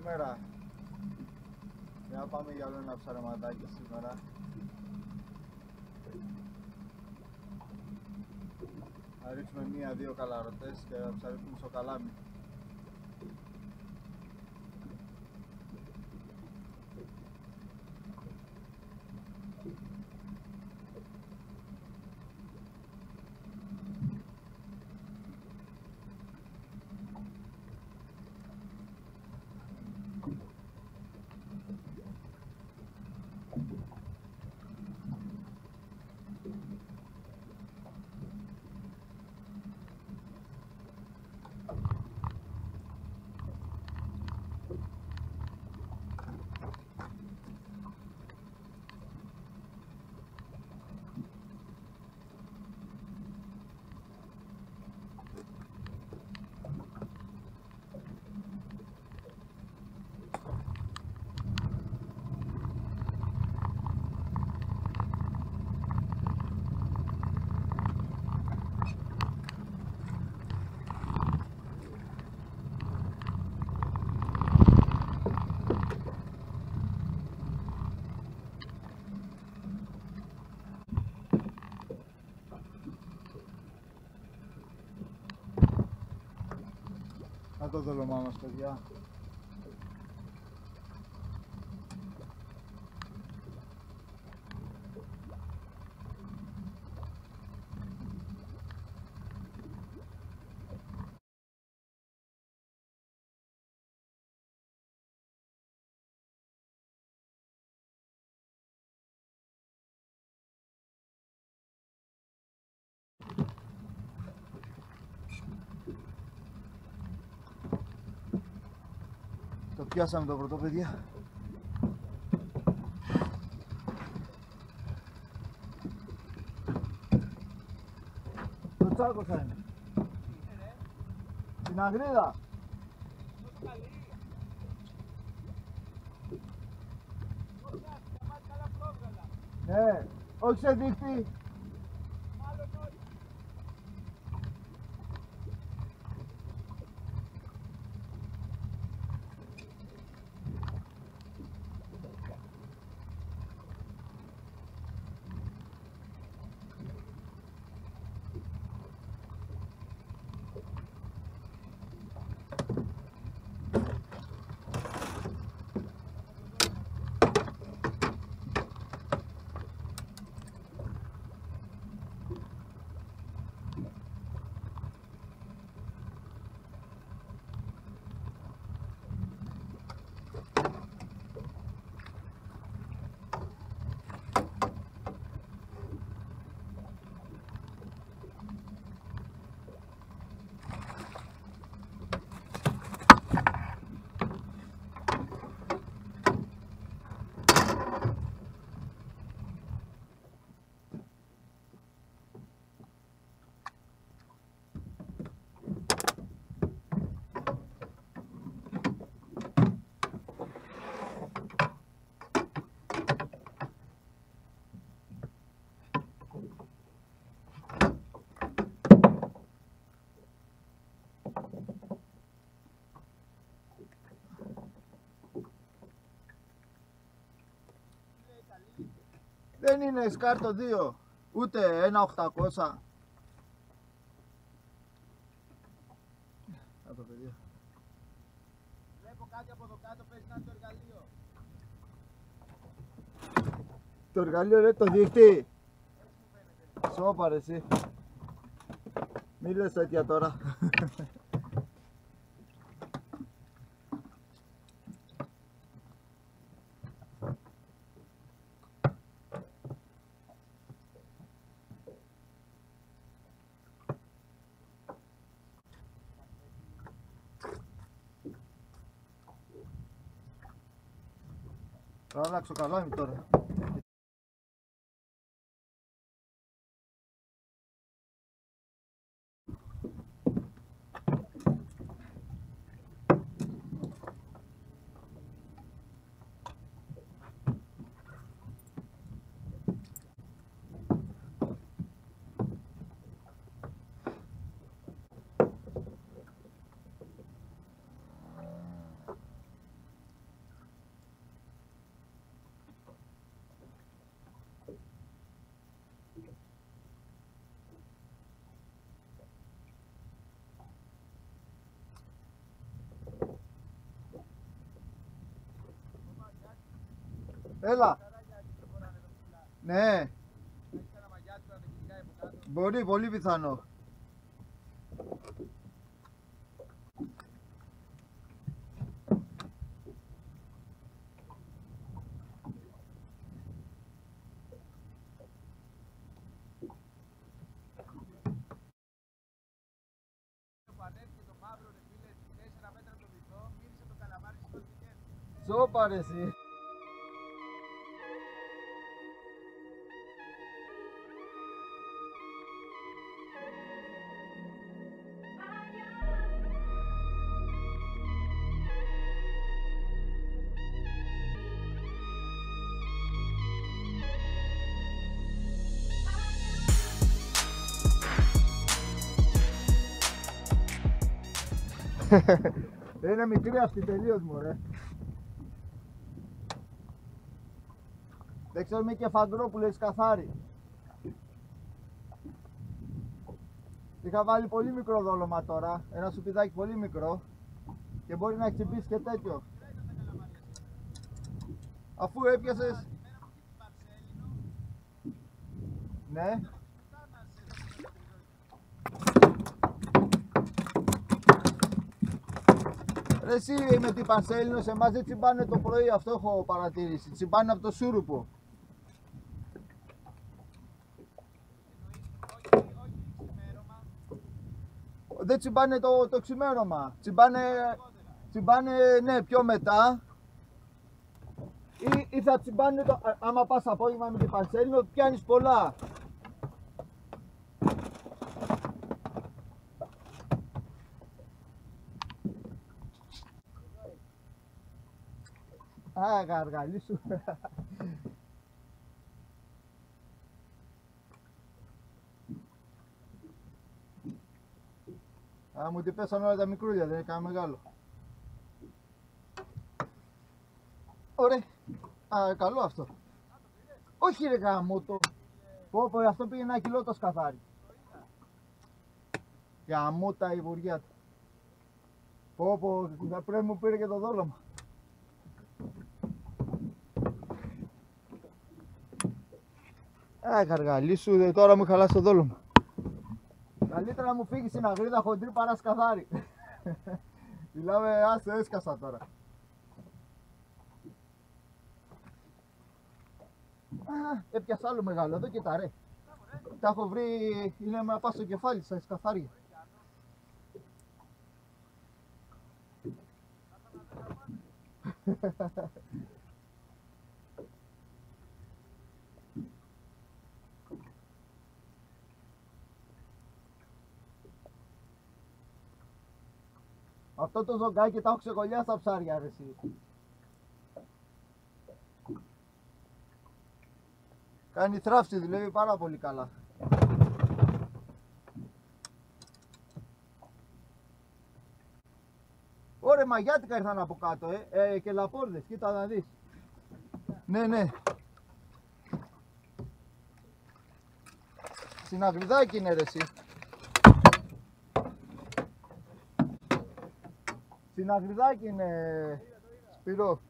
Καλημέρα. Για να πάμε για άλλο ένα ψαρεματάκι σήμερα. Θα ρίξουμε μία-δύο καλαρωτές και θα ψαρίσουμε στο καλάμι. Να το δολωμά μας, παιδιά. Το πιάσαμε το πρώτο, παιδιά. Το τσάκο θα είναι. Στην Αγρίδα. Ναι, όχι σε δίχτυ. Δεν είναι σκάρτο 2, ούτε ένα 800. Βλέπω κάτι από εδώ κάτω, παίζει να είναι το εργαλείο. Το εργαλείο λέει το δίχτυ. Σώπα ρε εσύ. Μη λες τέτοια τώρα. Θα αλλάξω καλάμι τώρα. Έλα. Ναι. Μπορεί, πολύ πιθανό. Σώπα ρε εσύ. Είναι μικρή αυτή τελείως μωρέ. Δεν ξέρω, μη και φαγκρό που λες καθάρι. Είχα βάλει πολύ μικρό δόλωμα τώρα, ένα σουπιδάκι πολύ μικρό και μπορεί να χτυπήσει και τέτοιο. Αφού έπιασες... Ναι. Ρε εσύ με την Πανσέλινο, σε εμάς δεν τσιμπάνε το πρωί, αυτό έχω παρατηρήσει. Τσιμπάνε από το σούρουπο. Δεν τσιμπάνε το ξημέρωμα. Τσιμπάνε ναι, πιο μετά. Ή θα τσιμπάνε άμα πας απόγευμα με την Πανσέλινο, πιάνεις πολλά. Α, γαργαλί σου. Α, μου τι πέσαν όλα τα μικρούλια, δεν είναι κανένα μεγάλο. Ωραία. Α, καλό αυτό. Όχι ρε γαμώτο. Πω πω, αυτό πήγε 1 κιλό το σκαθάρι. Γαμώτα η βουριά του. Πω πω, πρέπει μου πήρε και το δόλωμα. Α, γαργαλί σου, τώρα μου χαλάσει το δόλωμα. Καλύτερα να μου φύγει στην αγρίδα χοντρή παρά σκαθάρι. Μιλάμε, άσε, έσκασα τώρα. Α, έπιασα άλλο μεγάλο, εδώ κοίτα ρε. Τα έχω βρει, είναι να πάω στο κεφάλι στα σκαθάρια. Αυτό το ζωγκάκι τα έχω ξεκολλιάσει στα ψάρια ρε εσύ. Κάνει θράψη, δουλεύει πάρα πολύ καλά. Ωραία, μαγιάτικα ήρθαν από κάτω και λαπόρδες, κοίτα να δεις. Ναι, ναι. Συναγριδάκι είναι ρε εσύ. Συναγριδάκι είναι, Σπύρο.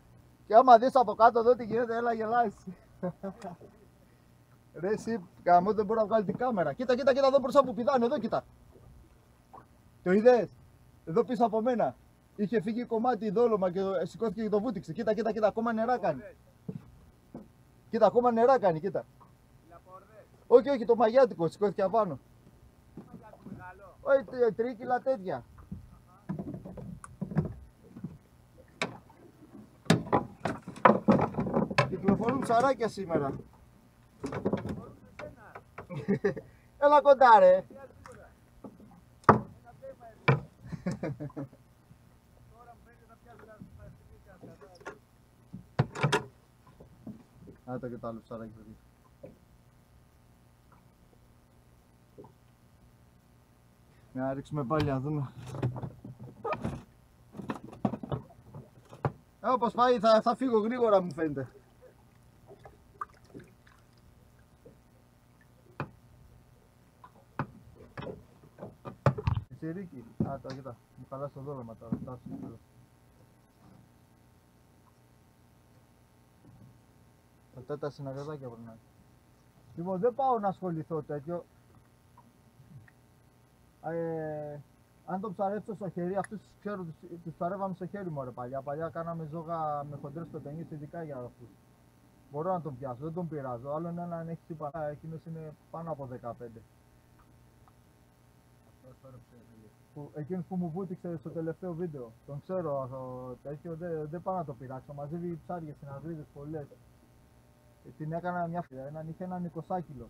Και άμα δεις από κάτω εδώ τι γίνεται, έλα γελάσεις. Ρε εσύ, καμώ δεν μπορώ να βγάλει την κάμερα. Κοίτα, κοίτα, κοίτα εδώ μπροστά που πηδάνε, εδώ κοίτα. Το είδες, εδώ πίσω από μένα. Είχε φύγει κομμάτι δόλωμα και σηκώθηκε και το βούτυξε. Κοίτα, κοίτα, κοίτα, ακόμα νερά κάνει. Κοίτα, ακόμα νερά κάνει, κοίτα. Όχι, όχι, το μαγιάτικο σηκώθηκε απάνω. Όχι, 3 κιλά τέτοια. Κυκλοφορούν ψαράκια σήμερα. Έλα κοντά ρε. Άρα και το άλλο ψαράκι θα δεις. Να ρίξουμε πάλι να δούμε. Όπως πάει θα φύγω γρήγορα μου φαίνεται. Σιρίκι. Α, το κοίτα. Μου χαλάσει το δόλωμα τώρα. τέτα συναγραδάκια πρέπει να είναι. Λοιπόν, δεν πάω να ασχοληθώ τέτοιο. Αν το ψαρέψω στο χέρι, αυτούς ξέρω, τους ψαρεύαμε στο χέρι μου ρε παλιά. Παλιά κάναμε ζώγα με χοντρές πετενιές, ειδικά για αυτούς. Μπορώ να τον πιάσω, δεν τον πειράζω. Άλλο είναι αν έχει συμπαρά, εκείνος είναι πάνω από 15. Εκείνος που μου βούτυξε στο τελευταίο βίντεο. Τον ξέρω αυτό τέτοιο, δεν πάω να το πειράξω. Μαζεύει ψάρια, συναδρίδες πολλές. Την έκανα μια φορά, είχε έναν 20 κιλο.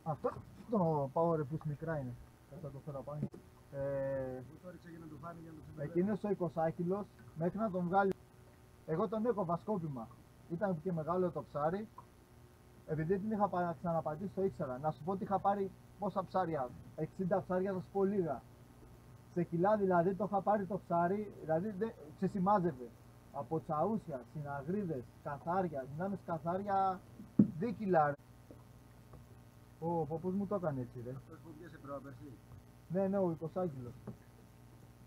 Αυτό το power push μικρά είναι. Θα το φέρω πάνω. Εκείνος ο 20 κιλος μέχρι να τον βγάλει. Εγώ τον έκοβα σκόπιμα. Ήταν και μεγάλο το ψάρι. Επειδή την είχα ξαναπατήσει το ήξερα. Να σου πω ότι είχα πάρει πόσα ψάρια. 60 ψάρια θα σου πω λίγα. Σε κιλά δηλαδή το είχα πάρει το ψάρι, δηλαδή ξεσημάζευε. Από τσαούσια, συναγρίδες, καθάρια, δυνάμεις καθάρια 2 κιλά. Πώς μου το έκανε έτσι ρε. Αυτός που πιάσε πρόπερση. Ναι, ο 20 κιλος.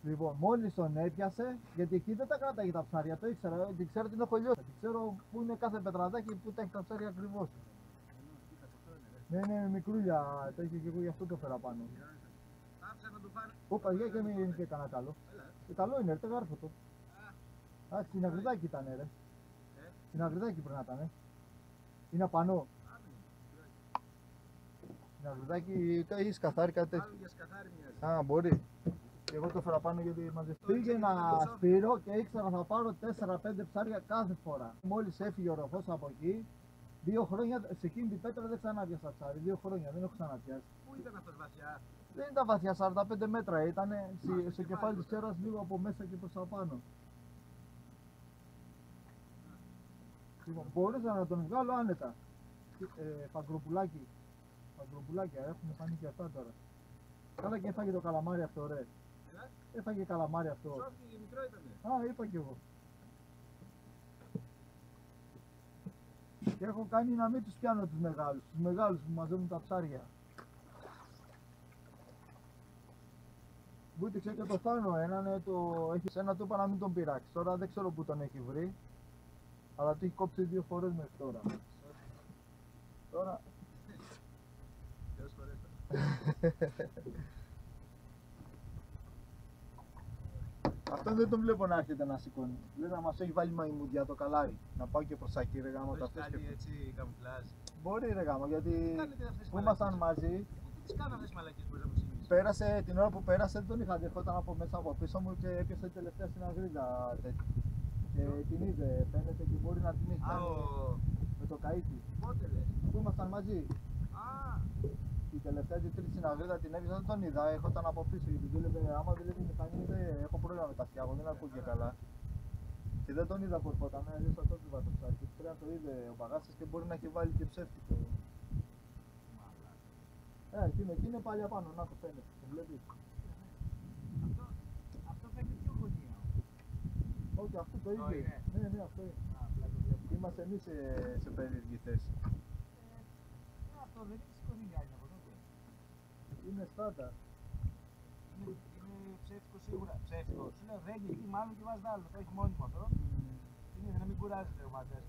Λοιπόν, μόλις τον έπιασε, γιατί εκεί δεν τα κράταγε τα ψάρια, το ήξερα, και ξέρω ότι είναι χωλιός. Ξέρω πού είναι κάθε πετραδάκι που τα έχει τα ψάρια ακριβώς. Ναι, μικρούλια, το είχε και εγώ γι' αυτό το φέρα πάνω. Άψα να του φάνε. Όπα, για και μην είναι και κανένα καλό. Καλό είναι, το γάρφω το. Α, συναγριδάκι ήταν ρε. Συναγριδάκι πρέπει να ήταν. Είναι απανό. Συναγριδάκι, έχεις καθάρι κάτι τέτοιο. Α, μπορεί. Εγώ το έφερα πάνω γιατί μαζευτεί. Πήγαινα σπύρο και ήξερα θα πάρω 4-5 ψάρια κάθε φορά. Μόλις έφυγε ο ροφός από εκεί, 2 χρόνια σε εκείνη την πέτρα δεν ξανάπιασα ψάρι. 2 χρόνια δεν έχω ξαναπιάσει. Πού ήταν αυτός βαθιά? Δεν ήταν βαθιά, 45 μέτρα ήταν στο κεφάλι της τσέρας, λίγο από μέσα και προς τα πάνω. Λοιπόν, μπορούσα να τον βγάλω άνετα. Παγκροπουλάκι. Παγκροπουλάκια, έχουμε φανεί και αυτά τώρα. Καλά και έφαγε το καλαμάρι αυτό, ρε. Έφαγε καλαμάρι αυτό. Σώθηκε, μικρό ήτανε. Α, είπα κι εγώ. Και έχω κάνει να μην τους πιάνω τους μεγάλους που μαζεύουν τα ψάρια. Βούτυξε και το Θάνο έναν, έχει ένα του είπα να μην τον πειράξει. Τώρα δεν ξέρω που τον έχει βρει. Αλλά το έχει κόψει 2 φορές μέχρι τώρα. Τώρα... Αυτόν δεν τον βλέπω να έρχεται να σηκώνει. Λέει να μας έχει βάλει μαϊμούδια το καλάρι. Να πάω και προς εκεί ρε γάμο τα αυτές. Κάνει έτσι καμουφλάζ. Μπορεί ρε γάμο, γιατί που ήμασταν μαζί. Τι κάνω αυτές τις μαλακίες που μπορείς να μου εξηγήσεις? Πέρασε, την ώρα που πέρασε δεν τον είχα δει, ερχόταν από μέσα από πίσω μου και έπιασε την τελευταία συναγρίδα τέτοια. Και την είδε, φαίνεται και μπορεί να την έχει κάνει με το καΐκι. Πότε λες? Που ήμασταν μαζί. Α, Η τελευταία και τρίτη συναγρίδα την έπιασα, δεν τον είδα, ερχόταν από πίσω γιατί δούλευε, άμα δεν λέει τη μηχανή έχω πρόβλημα με τα αυτιά, δεν ακούω και καλά. Και δεν τον είδα που ερχόταν, αλλιώς αυτό του βάζω ψάρι. Πρέπει να το είδε ο παγάσης και μπορεί να έχει βάλει και ψεύτικο. Εκεί είναι πάλι απάνω, να το φαίνεται, το βλέπεις. αυτό φαίνεται πιο γωνία. Όχι, αυτό το ίδιο. Ναι, αυτό είναι. Είμαστε εμείς σε περίεργη θέση. Αυτό δεν είναι σηκωνιλιάζει από τότε. Είναι στάτα. Είναι ψεύτικο σίγουρα. Ψεύτικο. Σου λέω δεν είναι, μάλλον και βάζει άλλο. Το έχει μόνιμο αυτό. Είναι να μην κουράζεται ο μάτσας.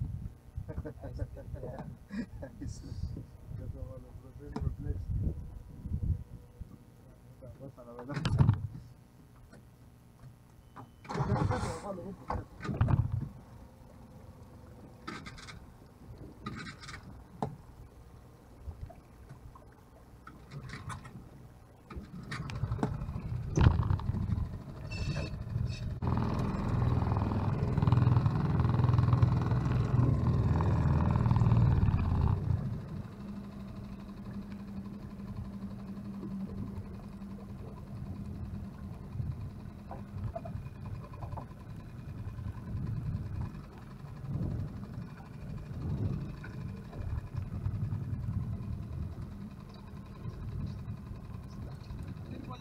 Δεν το βάλω προσθέτει με πλέξη. Δώστα να vedem.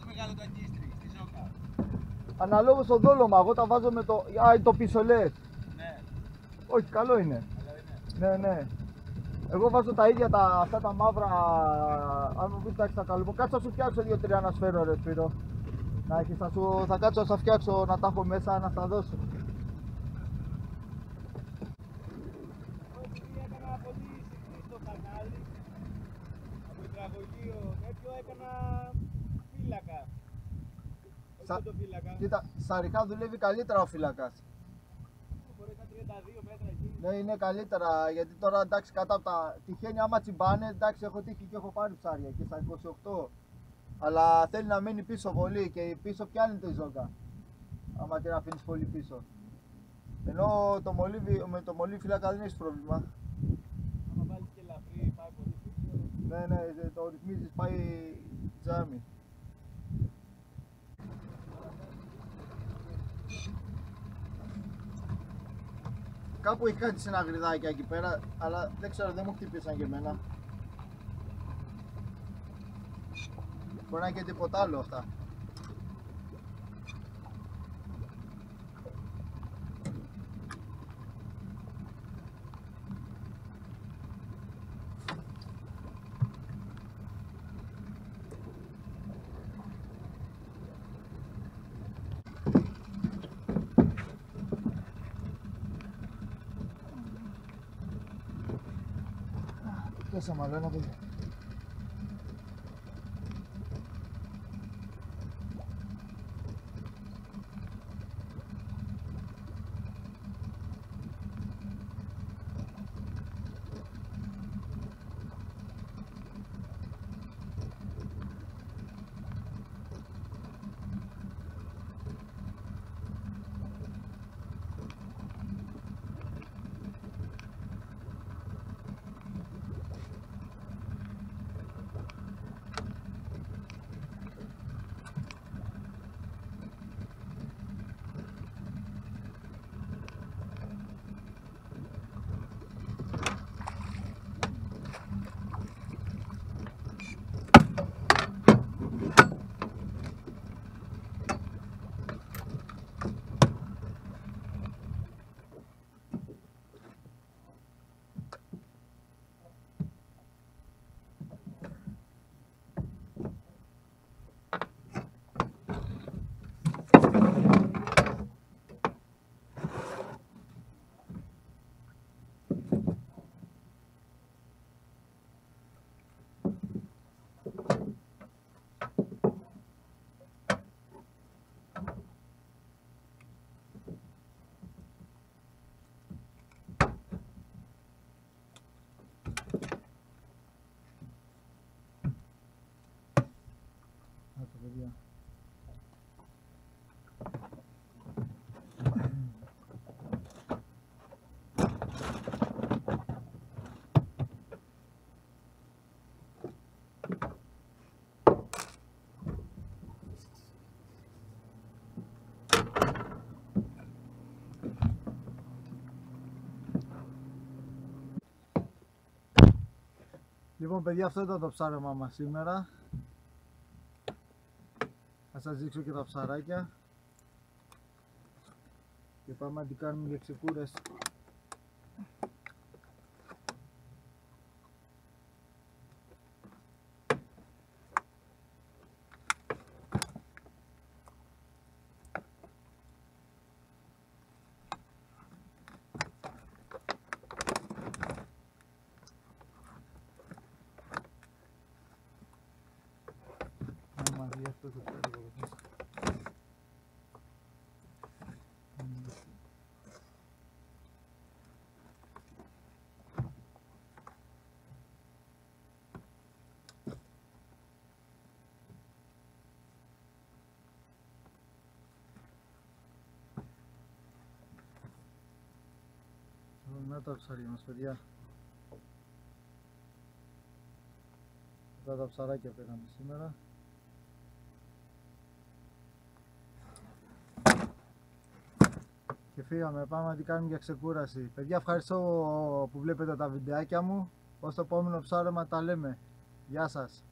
Μεγάλο το αγκίστρι, στη ζώκα. Αναλόγως το δόλωμα, εγώ τα βάζω με το... Α, το πίσω λες. Ναι. Όχι, καλό είναι. Καλό είναι. Ναι. Εγώ βάζω τα ίδια αυτά τα μαύρα. Αν μου πεις τα καλό. Κάτσε να σου φτιάξω 2-3 να σφαίρω ρε Σπύρο. Να έχεις, θα κάτσω να σας φτιάξω να τα έχω μέσα να στα δώσω. Έκανα πάλι. Από υδραγωγείο τέτοιο έκανα φύλακα. Όχι το φύλακα. Κοίτα, στα ριχά δουλεύει καλύτερα ο φύλακας. Μπορεί να 32 μέτρα εκεί. Ναι, είναι καλύτερα γιατί τώρα εντάξει κατά από τα τυχαίνει άμα τσιμπάνε, εντάξει έχω τύχει και έχω πάρει ψάρια και στα 28. Αλλά θέλει να μείνει πίσω πολύ και πίσω πιάνεται η ζόγκα. Άμα την αφήνεις πολύ πίσω. Ενώ το μολύβι, με το μολύβι φύλακα δεν έχεις πρόβλημα. Άμα βάλεις και ελαφρύ πάει πολύ πίσω. Ναι, ναι, το ρυθμίζεις, πάει τζάμι. Κάπου έχει κάτι συναγριδάκια εκεί πέρα, αλλά δεν ξέρω, δεν μου χτύπησαν και εμένα. Μπορεί να είναι και τίποτα άλλο αυτά. Τόσα μαλώνα παιδιά. Λοιπόν παιδιά, αυτό ήταν το ψάρεμα μας σήμερα. Θα σας δείξω και τα ψαράκια. Και πάμε να την κάνουμε για ξεκούραση. Αυτό το πέρα. Να τα ψάρια μας παιδιά. Αυτά τα ψαράκια πήραμε σήμερα. Και φύγαμε, πάμε να την κάνουμε για ξεκούραση. Παιδιά, ευχαριστώ που βλέπετε τα βιντεάκια μου. Ως το επόμενο ψάρεμα τα λέμε. Γεια σας.